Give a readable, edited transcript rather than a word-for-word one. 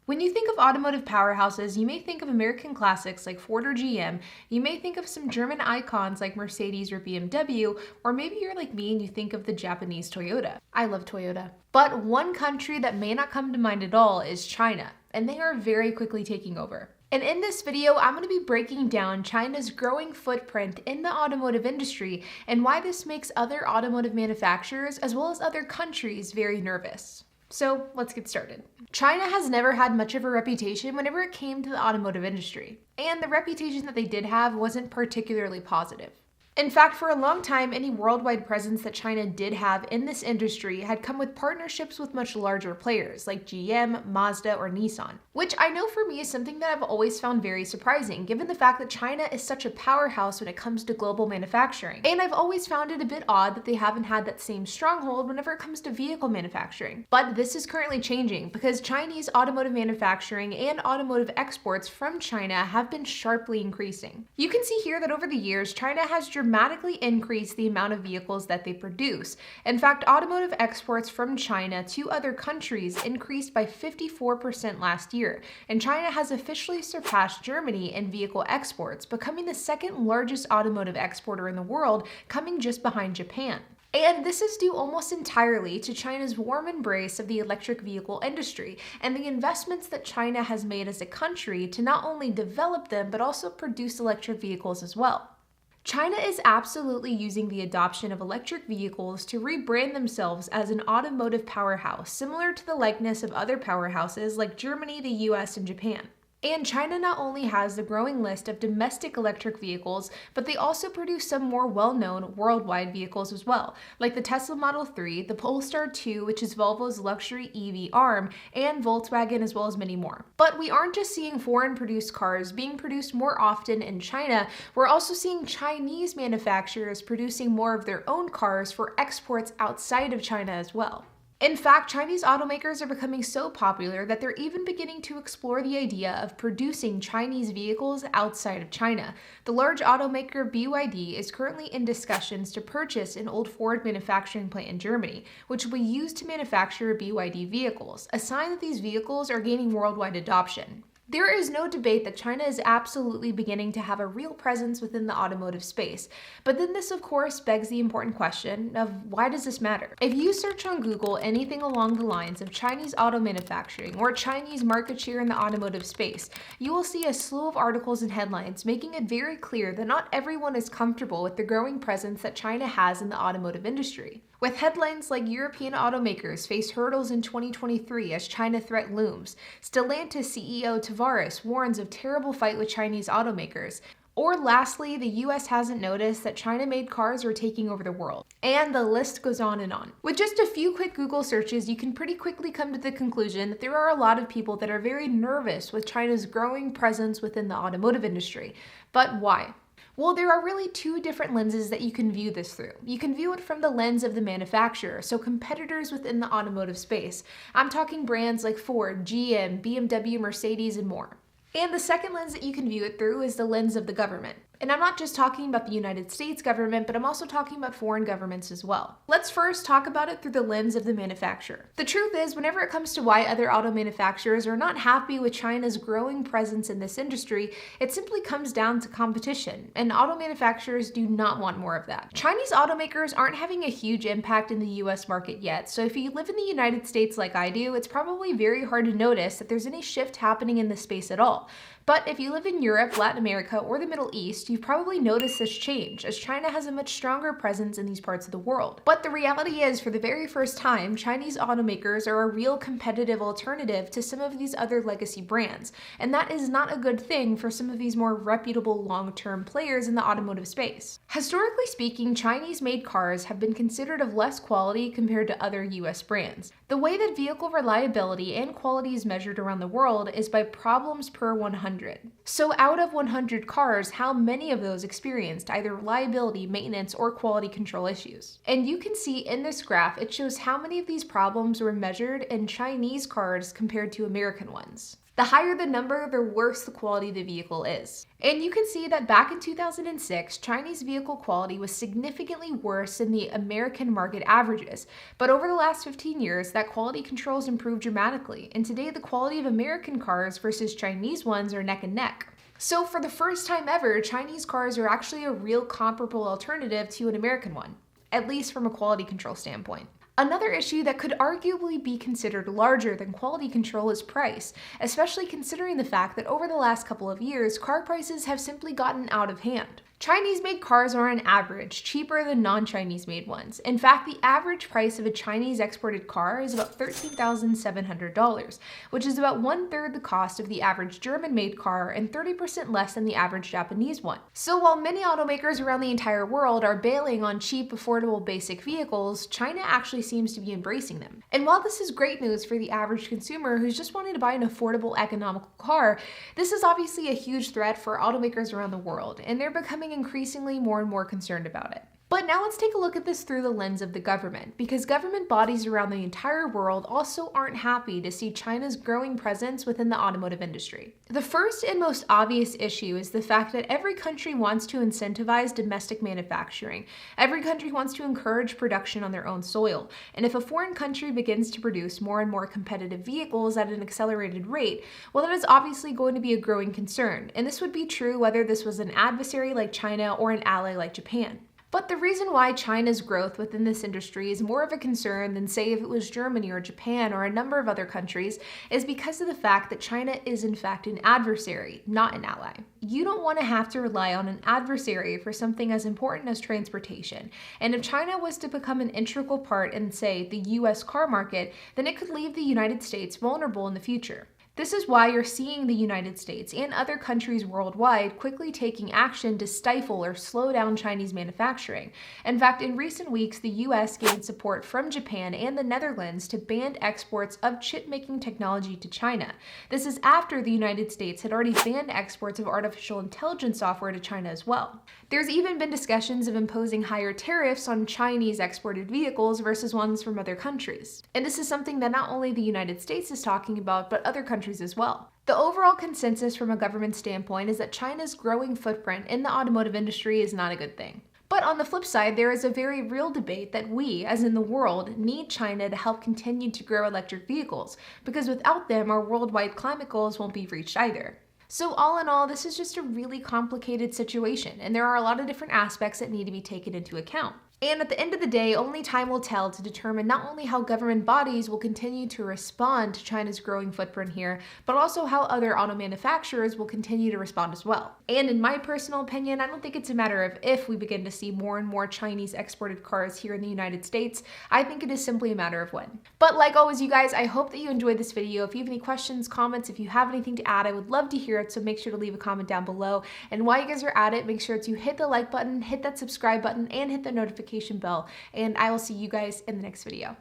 When you think of automotive powerhouses, you may think of American classics like Ford or GM, you may think of some German icons like Mercedes or BMW, or maybe you're like me and you think of the Japanese Toyota. I love Toyota. But one country that may not come to mind at all is China, and they are very quickly taking over. And in this video, I'm going to be breaking down China's growing footprint in the automotive industry and why this makes other automotive manufacturers as well as other countries very nervous. So let's get started. China has never had much of a reputation whenever it came to the automotive industry, and the reputation that they did have wasn't particularly positive. In fact, for a long time, any worldwide presence that China did have in this industry had come with partnerships with much larger players like GM, Mazda, or Nissan, which I know for me is something that I've always found very surprising, given the fact that China is such a powerhouse when it comes to global manufacturing. And I've always found it a bit odd that they haven't had that same stronghold whenever it comes to vehicle manufacturing. But this is currently changing because Chinese automotive manufacturing and automotive exports from China have been sharply increasing. You can see here that over the years, China has dramatically increased the amount of vehicles that they produce. In fact, automotive exports from China to other countries increased by 54% last year, and China has officially surpassed Germany in vehicle exports, becoming the second largest automotive exporter in the world, coming just behind Japan. And this is due almost entirely to China's warm embrace of the electric vehicle industry and the investments that China has made as a country to not only develop them, but also produce electric vehicles as well. China is absolutely using the adoption of electric vehicles to rebrand themselves as an automotive powerhouse, similar to the likeness of other powerhouses like Germany, the US, and Japan. And China not only has the growing list of domestic electric vehicles, but they also produce some more well-known worldwide vehicles as well, like the Tesla Model 3, the Polestar 2, which is Volvo's luxury EV arm, and Volkswagen, as well as many more. But we aren't just seeing foreign-produced cars being produced more often in China, we're also seeing Chinese manufacturers producing more of their own cars for exports outside of China as well. In fact, Chinese automakers are becoming so popular that they're even beginning to explore the idea of producing Chinese vehicles outside of China. The large automaker BYD is currently in discussions to purchase an old Ford manufacturing plant in Germany, which will be used to manufacture BYD vehicles, a sign that these vehicles are gaining worldwide adoption. There is no debate that China is absolutely beginning to have a real presence within the automotive space. But then this, of course, begs the important question of why does this matter? If you search on Google anything along the lines of Chinese auto manufacturing or Chinese market share in the automotive space, you will see a slew of articles and headlines making it very clear that not everyone is comfortable with the growing presence that China has in the automotive industry. With headlines like European automakers face hurdles in 2023 as China threat looms, Stellantis CEO Tavares warns of terrible fight with Chinese automakers, or lastly, the US hasn't noticed that China-made cars are taking over the world. And the list goes on and on. With just a few quick Google searches, you can pretty quickly come to the conclusion that there are a lot of people that are very nervous with China's growing presence within the automotive industry. But why? Well, there are really two different lenses that you can view this through. You can view it from the lens of the manufacturer, so competitors within the automotive space. I'm talking brands like Ford, GM, BMW, Mercedes, and more. And the second lens that you can view it through is the lens of the government. And I'm not just talking about the United States government, but I'm also talking about foreign governments as well. Let's first talk about it through the lens of the manufacturer. The truth is, whenever it comes to why other auto manufacturers are not happy with China's growing presence in this industry, it simply comes down to competition, and auto manufacturers do not want more of that. Chinese automakers aren't having a huge impact in the US market yet, so if you live in the United States like I do, it's probably very hard to notice that there's any shift happening in this space at all. But if you live in Europe, Latin America, or the Middle East, you've probably noticed this change, as China has a much stronger presence in these parts of the world. But the reality is, for the very first time, Chinese automakers are a real competitive alternative to some of these other legacy brands, and that is not a good thing for some of these more reputable long-term players in the automotive space. Historically speaking, Chinese-made cars have been considered of less quality compared to other US brands. The way that vehicle reliability and quality is measured around the world is by problems per 100. So out of 100 cars, how many of those experienced either reliability, maintenance, or quality control issues? And you can see in this graph, it shows how many of these problems were measured in Chinese cars compared to American ones. The higher the number, the worse the quality of the vehicle is. And you can see that back in 2006, Chinese vehicle quality was significantly worse than the American market averages. But over the last 15 years, that quality control has improved dramatically. And today, the quality of American cars versus Chinese ones are neck and neck. So for the first time ever, Chinese cars are actually a real comparable alternative to an American one, at least from a quality control standpoint. Another issue that could arguably be considered larger than quality control is price, especially considering the fact that over the last couple of years, car prices have simply gotten out of hand. Chinese-made cars are on average cheaper than non-Chinese-made ones. In fact, the average price of a Chinese exported car is about $13,700, which is about 1/3 the cost of the average German-made car and 30% less than the average Japanese one. So while many automakers around the entire world are bailing on cheap, affordable basic vehicles, China actually seems to be embracing them. And while this is great news for the average consumer who's just wanting to buy an affordable, economical car, this is obviously a huge threat for automakers around the world, and they're becoming increasingly more and more concerned about it. But now let's take a look at this through the lens of the government, because government bodies around the entire world also aren't happy to see China's growing presence within the automotive industry. The first and most obvious issue is the fact that every country wants to incentivize domestic manufacturing. Every country wants to encourage production on their own soil. And if a foreign country begins to produce more and more competitive vehicles at an accelerated rate, well, that is obviously going to be a growing concern. And this would be true whether this was an adversary like China or an ally like Japan. But the reason why China's growth within this industry is more of a concern than, say, if it was Germany or Japan or a number of other countries is because of the fact that China is in fact an adversary, not an ally. You don't want to have to rely on an adversary for something as important as transportation. And if China was to become an integral part in, say, the US car market, then it could leave the United States vulnerable in the future. This is why you're seeing the United States and other countries worldwide quickly taking action to stifle or slow down Chinese manufacturing. In fact, in recent weeks, the US gained support from Japan and the Netherlands to ban exports of chip-making technology to China. This is after the United States had already banned exports of artificial intelligence software to China as well. There's even been discussions of imposing higher tariffs on Chinese exported vehicles versus ones from other countries. And this is something that not only the United States is talking about, but other countries as well. The overall consensus from a government standpoint is that China's growing footprint in the automotive industry is not a good thing. But on the flip side, there is a very real debate that we, as in the world, need China to help continue to grow electric vehicles, because without them, our worldwide climate goals won't be reached either. So all in all, this is just a really complicated situation, and there are a lot of different aspects that need to be taken into account. And at the end of the day, only time will tell to determine not only how government bodies will continue to respond to China's growing footprint here, but also how other auto manufacturers will continue to respond as well. And in my personal opinion, I don't think it's a matter of if we begin to see more and more Chinese exported cars here in the United States. I think it is simply a matter of when. But like always, you guys, I hope that you enjoyed this video. If you have any questions, comments, if you have anything to add, I would love to hear it, so make sure to leave a comment down below. And while you guys are at it, make sure to hit the like button, hit that subscribe button, and hit the notification bell, and I will see you guys in the next video.